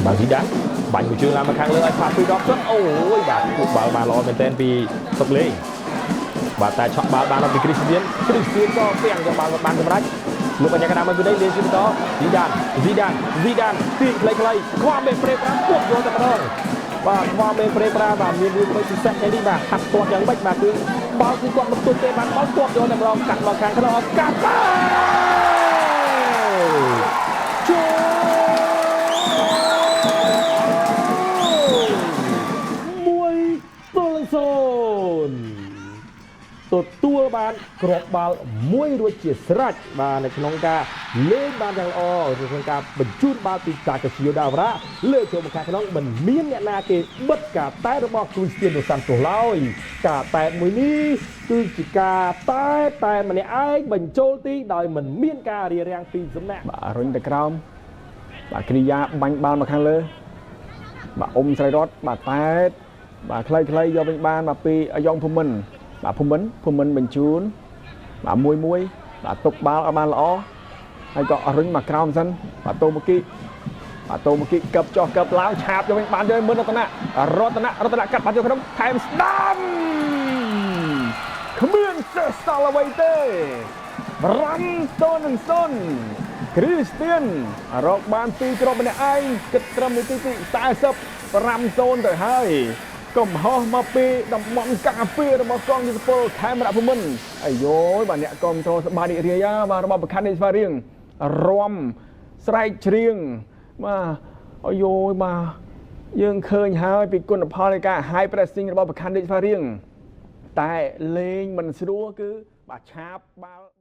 បាទជីដានបាញ់មួយជើងឡើងមកខាងលើឲ្យផាសពីដកសុតអូយបាទគូបាល់បានល្អមែនទែនពីសុកលេងបាទតែឆក់បាល់បានពីគ្រីស្ទៀនក៏ពាំងយកបាល់បានសម្រេចលោកបញ្ញាកណ្ដាលមកពីនេះលេងពីបន្តជីដានទីខ្លីខ្វល់មេប្រេប្រាពុកយកតែម្ដងបាទខ្វល់មេប្រេប្រាបាទមានរឿងមួយពិសេសនេះបាទហាត់ទាត់យ៉ាងម៉េចបាទគឺបាល់គឺគាត់មិនទប់ទេបានបាល់ទាត់យកតែម្ដងកាត់មកខាងក្នុងកាត់បាល់ទទួលបានគ្រាប់បាល់មួយរួចជាស្រេចបាទនៅក្នុងការលេងបានយ៉ាងល្អក្នុងការបញ្ជូនបាល់ពីតាកាស៊ីយ៉ូដាវរ៉ាលើចូលមកខាងក្នុងមិនមានអ្នកណាគេបិទការតែរបស់គ្រូស្ទៀនដូសាន់តូសឡើយការតែមួយនេះគឺជាការតែម្នាក់ឯងបញ្ចូលទីដោយមិនមានការរារាំងពីសំណាក់បាទរុញទៅក្រោមបាទគ្រីយ៉ាបាញ់បាល់មកខាងលើបាទអ៊ុំស្រីរតបាទតែបាទខ្លីយកវិញបានមកពីអាយ៉ងភូមិន្ទបាទភូមិន្ទបញ្ជូនបាទមួយបាទតុបបាល់ឲ្យបានល្អហើយក៏រុញមកក្រោមសិនបាទតូម៉ូគីកឹបចោះកឹបឡើងឆាបយកវិញបានយកមើលរតនៈកាត់បាត់យកក្នុងថែមស្ដាំគ្មានសេះសល់អ្វីទេ5-0គ្រីស្ទៀនរកបានពីគ្រាប់ម្នាក់ឯងគិតត្រឹមនាទីទី45-0ទៅហើយកំហុសមកពីតំបន់ការពាររបស់កងយុទ្ធពលខេមរៈភូមិន្ទអាយយបាទអ្នកគ្រប់គ្រងសប្បាយរីករាយបាទរបស់ប្រខណ្ឌនេះស្វារៀងរំស្រែកច្រៀងបាទអាយយបាទយើងឃើញហើយពីគុណផលនៃការ high pressing របស់ប្រខណ្ឌនេះស្វារៀងតែលេងមិនស្រួលគឺបាទឆាបបាល់